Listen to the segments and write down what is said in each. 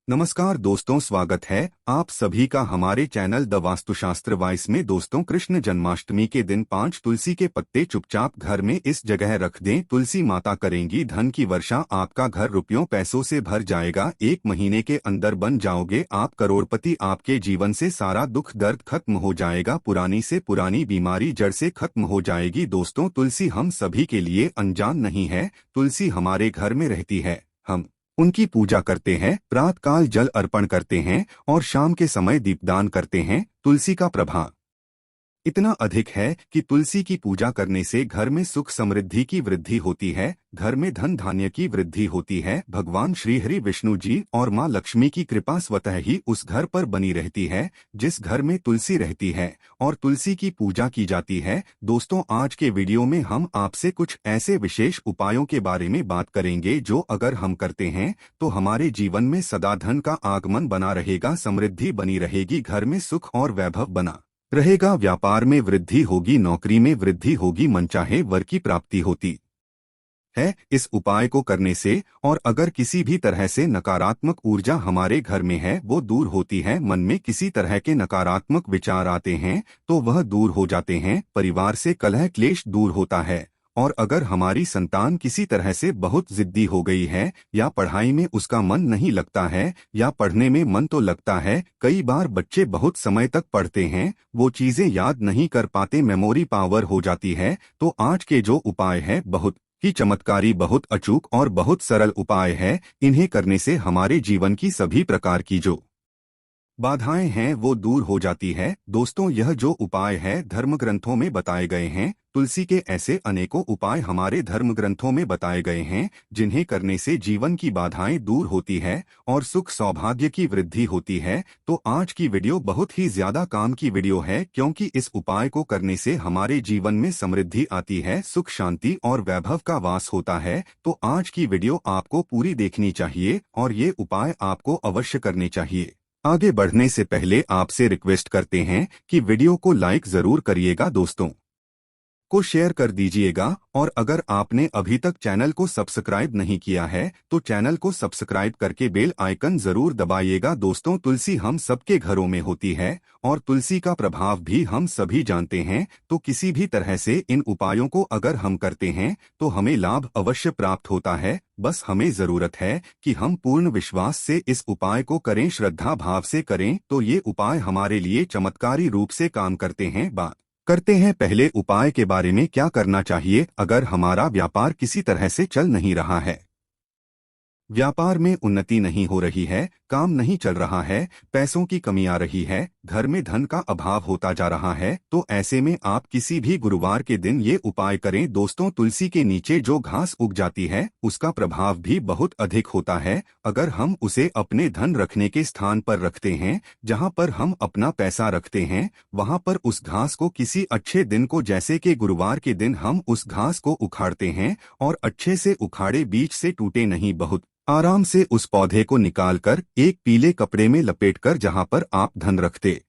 नमस्कार दोस्तों, स्वागत है आप सभी का हमारे चैनल द वास्तुशास्त्र वाइस में। दोस्तों, कृष्ण जन्माष्टमी के दिन 5 तुलसी के पत्ते चुपचाप घर में इस जगह रख दें। तुलसी माता करेंगी धन की वर्षा, आपका घर रुपयों पैसों से भर जाएगा। 1 महीने के अंदर बन जाओगे आप करोड़पति। आपके जीवन से सारा दुख दर्द खत्म हो जाएगा, पुरानी से पुरानी बीमारी जड़ से खत्म हो जाएगी। दोस्तों, तुलसी हम सभी के लिए अनजान नहीं है। तुलसी हमारे घर में रहती है, हम उनकी पूजा करते हैं, प्रातःकाल जल अर्पण करते हैं और शाम के समय दीपदान करते हैं। तुलसी का प्रभाव इतना अधिक है कि तुलसी की पूजा करने से घर में सुख समृद्धि की वृद्धि होती है, घर में धन धान्य की वृद्धि होती है। भगवान श्री हरि विष्णु जी और माँ लक्ष्मी की कृपा स्वतः ही उस घर पर बनी रहती है जिस घर में तुलसी रहती है और तुलसी की पूजा की जाती है। दोस्तों, आज के वीडियो में हम आपसे कुछ ऐसे विशेष उपायों के बारे में बात करेंगे जो अगर हम करते हैं तो हमारे जीवन में सदा धन का आगमन बना रहेगा, समृद्धि बनी रहेगी, घर में सुख और वैभव बना रहेगा, व्यापार में वृद्धि होगी, नौकरी में वृद्धि होगी, मनचाहे वर की प्राप्ति होती है इस उपाय को करने से। और अगर किसी भी तरह से नकारात्मक ऊर्जा हमारे घर में है वो दूर होती है। मन में किसी तरह के नकारात्मक विचार आते हैं तो वह दूर हो जाते हैं। परिवार से कलह क्लेश दूर होता है। और अगर हमारी संतान किसी तरह से बहुत जिद्दी हो गई है या पढ़ाई में उसका मन नहीं लगता है या पढ़ने में मन तो लगता है, कई बार बच्चे बहुत समय तक पढ़ते हैं, वो चीजें याद नहीं कर पाते, मेमोरी पावर हो जाती है, तो आज के जो उपाय है बहुत ही चमत्कारी, बहुत अचूक और बहुत सरल उपाय है। इन्हें करने से हमारे जीवन की सभी प्रकार की जो बाधाएं हैं वो दूर हो जाती है। दोस्तों, यह जो उपाय है धर्म ग्रंथों में बताए गए हैं। तुलसी के ऐसे अनेकों उपाय हमारे धर्म ग्रंथों में बताए गए हैं जिन्हें करने से जीवन की बाधाएं दूर होती है और सुख सौभाग्य की वृद्धि होती है। तो आज की वीडियो बहुत ही ज्यादा काम की वीडियो है, क्योंकि इस उपाय को करने से हमारे जीवन में समृद्धि आती है, सुख शांति और वैभव का वास होता है। तो आज की वीडियो आपको पूरी देखनी चाहिए और ये उपाय आपको अवश्य करने चाहिए। आगे बढ़ने से पहले आपसे रिक्वेस्ट करते हैं कि वीडियो को लाइक जरूर करिएगा, दोस्तों को शेयर कर दीजिएगा और अगर आपने अभी तक चैनल को सब्सक्राइब नहीं किया है तो चैनल को सब्सक्राइब करके बेल आइकन जरूर दबाइएगा। दोस्तों, तुलसी हम सबके घरों में होती है और तुलसी का प्रभाव भी हम सभी जानते हैं। तो किसी भी तरह से इन उपायों को अगर हम करते हैं तो हमें लाभ अवश्य प्राप्त होता है। बस हमें जरूरत है कि हम पूर्ण विश्वास से इस उपाय को करें, श्रद्धा भाव से करें, तो ये उपाय हमारे लिए चमत्कारी रूप से काम करते हैं। बात करते हैं पहले उपाय के बारे में। क्या करना चाहिए अगर हमारा व्यापार किसी तरह से चल नहीं रहा है, व्यापार में उन्नति नहीं हो रही है, काम नहीं चल रहा है, पैसों की कमी आ रही है, घर में धन का अभाव होता जा रहा है, तो ऐसे में आप किसी भी गुरुवार के दिन ये उपाय करें। दोस्तों, तुलसी के नीचे जो घास उग जाती है उसका प्रभाव भी बहुत अधिक होता है। अगर हम उसे अपने धन रखने के स्थान पर रखते हैं, जहां पर हम अपना पैसा रखते हैं, वहां पर उस घास को किसी अच्छे दिन को, जैसे कि गुरुवार के दिन, हम उस घास को उखाड़ते हैं और अच्छे से उखाड़े, बीच से टूटे नहीं, बहुत आराम से उस पौधे को निकालकर एक पीले कपड़े में लपेटकर जहां पर आप धन रखते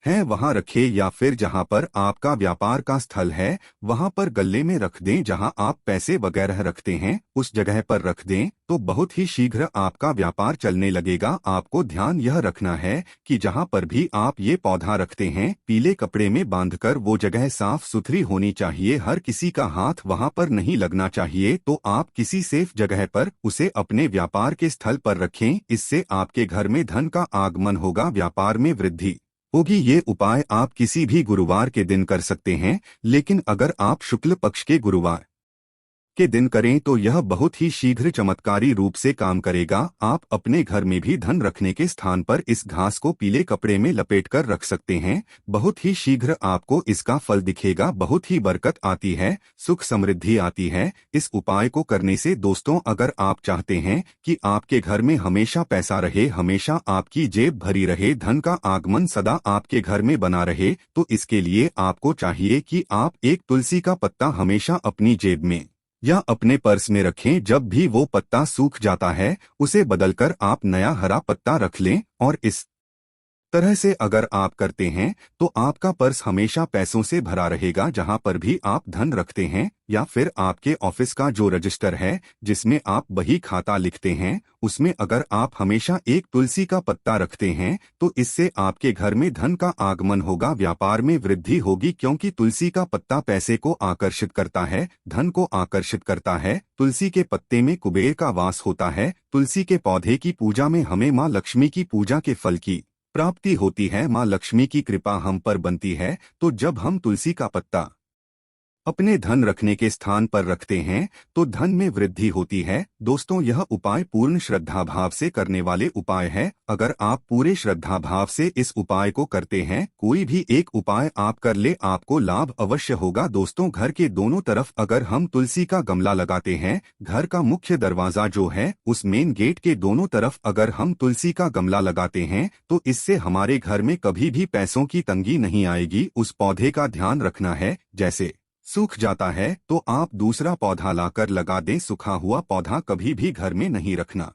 हैं वहां रखें, या फिर जहां पर आपका व्यापार का स्थल है वहां पर गल्ले में रख दें। जहां आप पैसे वगैरह रखते हैं उस जगह पर रख दें, तो बहुत ही शीघ्र आपका व्यापार चलने लगेगा। आपको ध्यान यह रखना है कि जहां पर भी आप ये पौधा रखते हैं, पीले कपड़े में बांधकर वो जगह साफ सुथरी होनी चाहिए, हर किसी का हाथ वहां पर नहीं लगना चाहिए। तो आप किसी सेफ जगह पर उसे अपने व्यापार के स्थल पर रखें। इससे आपके घर में धन का आगमन होगा, व्यापार में वृद्धि होगी। ये उपाय आप किसी भी गुरुवार के दिन कर सकते हैं, लेकिन अगर आप शुक्ल पक्ष के गुरुवार के दिन करें तो यह बहुत ही शीघ्र चमत्कारी रूप से काम करेगा। आप अपने घर में भी धन रखने के स्थान पर इस घास को पीले कपड़े में लपेटकर रख सकते हैं। बहुत ही शीघ्र आपको इसका फल दिखेगा, बहुत ही बरकत आती है, सुख समृद्धि आती है इस उपाय को करने से। दोस्तों, अगर आप चाहते हैं कि आपके घर में हमेशा पैसा रहे, हमेशा आपकी जेब भरी रहे, धन का आगमन सदा आपके घर में बना रहे, तो इसके लिए आपको चाहिए कि आप एक तुलसी का पत्ता हमेशा अपनी जेब में या अपने पर्स में रखें। जब भी वो पत्ता सूख जाता है उसे बदलकर आप नया हरा पत्ता रख लें और इस तरह से अगर आप करते हैं तो आपका पर्स हमेशा पैसों से भरा रहेगा। जहां पर भी आप धन रखते हैं या फिर आपके ऑफिस का जो रजिस्टर है जिसमें आप बही खाता लिखते हैं, उसमें अगर आप हमेशा एक तुलसी का पत्ता रखते हैं तो इससे आपके घर में धन का आगमन होगा, व्यापार में वृद्धि होगी, क्योंकि तुलसी का पत्ता पैसे को आकर्षित करता है, धन को आकर्षित करता है। तुलसी के पत्ते में कुबेर का वास होता है। तुलसी के पौधे की पूजा में हमें माँ लक्ष्मी की पूजा के फल की प्राप्ति होती है, माँ लक्ष्मी की कृपा हम पर बनती है। तो जब हम तुलसी का पत्ता अपने धन रखने के स्थान पर रखते हैं तो धन में वृद्धि होती है। दोस्तों, यह उपाय पूर्ण श्रद्धा भाव से करने वाले उपाय है। अगर आप पूरे श्रद्धा भाव से इस उपाय को करते हैं, कोई भी एक उपाय आप कर ले, आपको लाभ अवश्य होगा। दोस्तों, घर के दोनों तरफ अगर हम तुलसी का गमला लगाते हैं, घर का मुख्य दरवाजा जो है उस मेन गेट के दोनों तरफ अगर हम तुलसी का गमला लगाते हैं तो इससे हमारे घर में कभी भी पैसों की तंगी नहीं आएगी। उस पौधे का ध्यान रखना है, जैसे सूख जाता है तो आप दूसरा पौधा लाकर लगा दें। सूखा हुआ पौधा कभी भी घर में नहीं रखना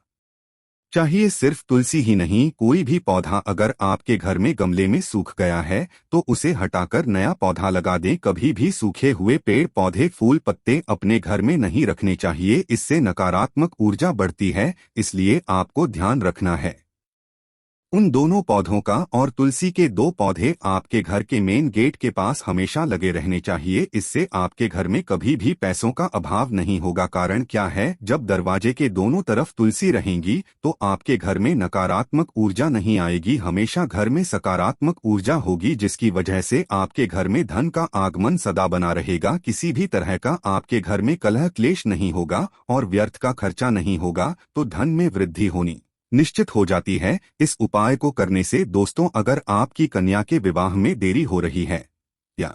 चाहिए। सिर्फ तुलसी ही नहीं, कोई भी पौधा अगर आपके घर में गमले में सूख गया है तो उसे हटाकर नया पौधा लगा दें। कभी भी सूखे हुए पेड़ पौधे फूल पत्ते अपने घर में नहीं रखने चाहिए, इससे नकारात्मक ऊर्जा बढ़ती है। इसलिए आपको ध्यान रखना है उन दोनों पौधों का। और तुलसी के 2 पौधे आपके घर के मेन गेट के पास हमेशा लगे रहने चाहिए। इससे आपके घर में कभी भी पैसों का अभाव नहीं होगा। कारण क्या है, जब दरवाजे के दोनों तरफ तुलसी रहेंगी तो आपके घर में नकारात्मक ऊर्जा नहीं आएगी, हमेशा घर में सकारात्मक ऊर्जा होगी, जिसकी वजह से आपके घर में धन का आगमन सदा बना रहेगा। किसी भी तरह का आपके घर में कलह क्लेश नहीं होगा और व्यर्थ का खर्चा नहीं होगा, तो धन में वृद्धि होनी निश्चित हो जाती है। इस उपाय को करने से दोस्तों, अगर आपकी कन्या के विवाह में देरी हो रही है या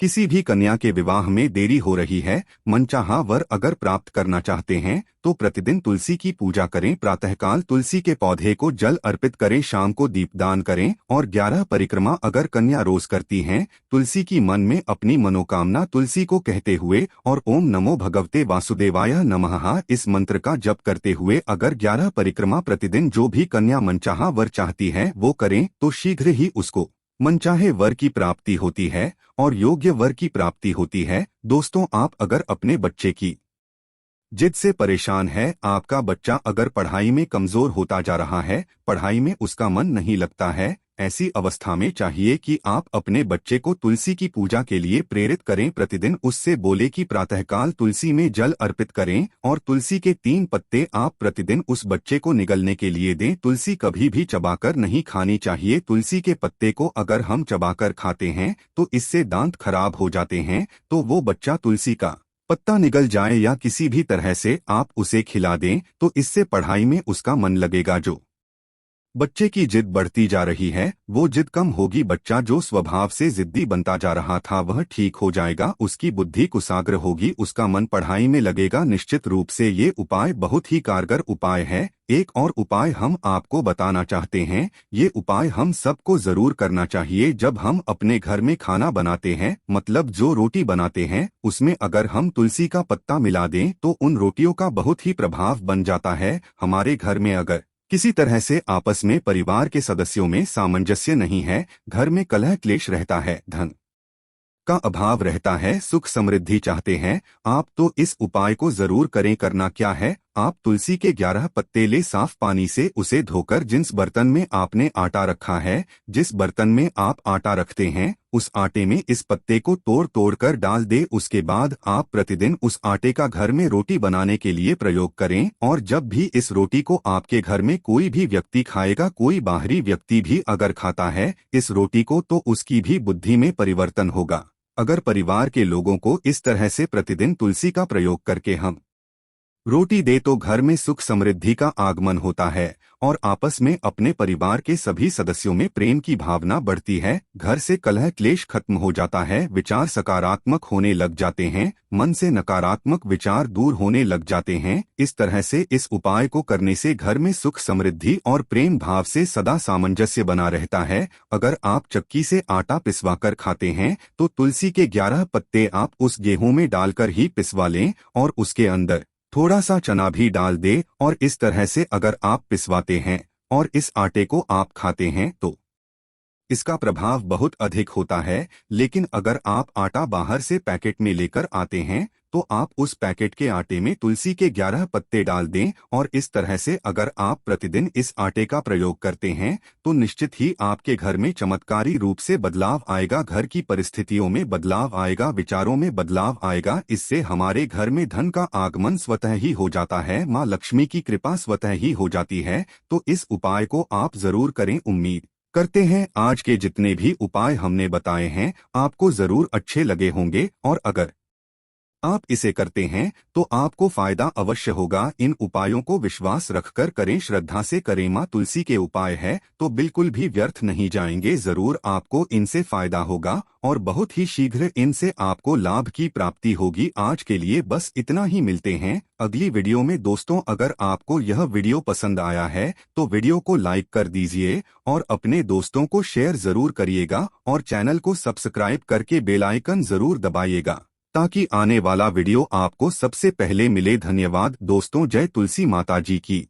किसी भी कन्या के विवाह में देरी हो रही है, मनचाहा वर अगर प्राप्त करना चाहते हैं तो प्रतिदिन तुलसी की पूजा करें। प्रातःकाल तुलसी के पौधे को जल अर्पित करें, शाम को दीपदान करें और 11 परिक्रमा अगर कन्या रोज करती हैं, तुलसी की मन में अपनी मनोकामना तुलसी को कहते हुए और ओम नमो भगवते वासुदेवाय नमः इस मंत्र का जप करते हुए अगर 11 परिक्रमा प्रतिदिन जो भी कन्या मनचाहा वर चाहती है वो करें तो शीघ्र ही उसको मनचाहे वर की प्राप्ति होती है और योग्य वर की प्राप्ति होती है। दोस्तों, आप अगर अपने बच्चे की जिद से परेशान है, आपका बच्चा अगर पढ़ाई में कमजोर होता जा रहा है, पढ़ाई में उसका मन नहीं लगता है, ऐसी अवस्था में चाहिए कि आप अपने बच्चे को तुलसी की पूजा के लिए प्रेरित करें। प्रतिदिन उससे बोले कि प्रातःकाल तुलसी में जल अर्पित करें और तुलसी के 3 पत्ते आप प्रतिदिन उस बच्चे को निगलने के लिए दें। तुलसी कभी भी चबाकर नहीं खानी चाहिए। तुलसी के पत्ते को अगर हम चबाकर खाते हैं तो इससे दांत खराब हो जाते हैं। तो वो बच्चा तुलसी का पत्ता निगल जाए या किसी भी तरह से आप उसे खिला दें तो इससे पढ़ाई में उसका मन लगेगा। जो बच्चे की जिद बढ़ती जा रही है वो जिद कम होगी। बच्चा जो स्वभाव से जिद्दी बनता जा रहा था वह ठीक हो जाएगा, उसकी बुद्धि कुशाग्र होगी, उसका मन पढ़ाई में लगेगा। निश्चित रूप से ये उपाय बहुत ही कारगर उपाय है। एक और उपाय हम आपको बताना चाहते हैं, ये उपाय हम सबको जरूर करना चाहिए। जब हम अपने घर में खाना बनाते हैं, मतलब जो रोटी बनाते हैं, उसमें अगर हम तुलसी का पत्ता मिला दें तो उन रोटियों का बहुत ही प्रभाव बन जाता है। हमारे घर में अगर किसी तरह से आपस में परिवार के सदस्यों में सामंजस्य नहीं है, घर में कलह क्लेश रहता है, धन का अभाव रहता है, सुख समृद्धि चाहते हैं आप, तो इस उपाय को जरूर करें। करना क्या है, आप तुलसी के 11 पत्ते ले, साफ पानी से उसे धोकर जिस बर्तन में आपने आटा रखा है, जिस बर्तन में आप आटा रखते हैं उस आटे में इस पत्ते को तोड़ तोड़ कर डाल दे। उसके बाद आप प्रतिदिन उस आटे का घर में रोटी बनाने के लिए प्रयोग करें। और जब भी इस रोटी को आपके घर में कोई भी व्यक्ति खाएगा, कोई बाहरी व्यक्ति भी अगर खाता है इस रोटी को, तो उसकी भी बुद्धि में परिवर्तन होगा। अगर परिवार के लोगों को इस तरह से प्रतिदिन तुलसी का प्रयोग करके हम रोटी दे तो घर में सुख समृद्धि का आगमन होता है और आपस में अपने परिवार के सभी सदस्यों में प्रेम की भावना बढ़ती है। घर से कलह क्लेश खत्म हो जाता है, विचार सकारात्मक होने लग जाते हैं, मन से नकारात्मक विचार दूर होने लग जाते हैं। इस तरह से इस उपाय को करने से घर में सुख समृद्धि और प्रेम भाव से सदा सामंजस्य बना रहता है। अगर आप चक्की से आटा पिसवाकर खाते हैं तो तुलसी के 11 पत्ते आप उस गेहूं में डालकर ही पिसवा लें और उसके अंदर थोड़ा सा चना भी डाल दे और इस तरह से अगर आप पिसवाते हैं और इस आटे को आप खाते हैं तो इसका प्रभाव बहुत अधिक होता है। लेकिन अगर आप आटा बाहर से पैकेट में लेकर आते हैं तो आप उस पैकेट के आटे में तुलसी के 11 पत्ते डाल दें और इस तरह से अगर आप प्रतिदिन इस आटे का प्रयोग करते हैं तो निश्चित ही आपके घर में चमत्कारी रूप से बदलाव आएगा, घर की परिस्थितियों में बदलाव आएगा, विचारों में बदलाव आएगा। इससे हमारे घर में धन का आगमन स्वतः ही हो जाता है, माँ लक्ष्मी की कृपा स्वतः ही हो जाती है। तो इस उपाय को आप जरूर करें। उम्मीद करते हैं आज के जितने भी उपाय हमने बताए हैं आपको जरूर अच्छे लगे होंगे, और अगर आप इसे करते हैं तो आपको फायदा अवश्य होगा। इन उपायों को विश्वास रखकर करें, श्रद्धा से करें। माँ तुलसी के उपाय है तो बिल्कुल भी व्यर्थ नहीं जाएंगे, जरूर आपको इनसे फायदा होगा और बहुत ही शीघ्र इनसे आपको लाभ की प्राप्ति होगी। आज के लिए बस इतना ही, मिलते हैं अगली वीडियो में। दोस्तों, अगर आपको यह वीडियो पसंद आया है तो वीडियो को लाइक कर दीजिए और अपने दोस्तों को शेयर जरूर करिएगा और चैनल को सब्सक्राइब करके बेल आइकन जरूर दबाइएगा ताकि आने वाला वीडियो आपको सबसे पहले मिले। धन्यवाद दोस्तों, जय तुलसी माता जी की।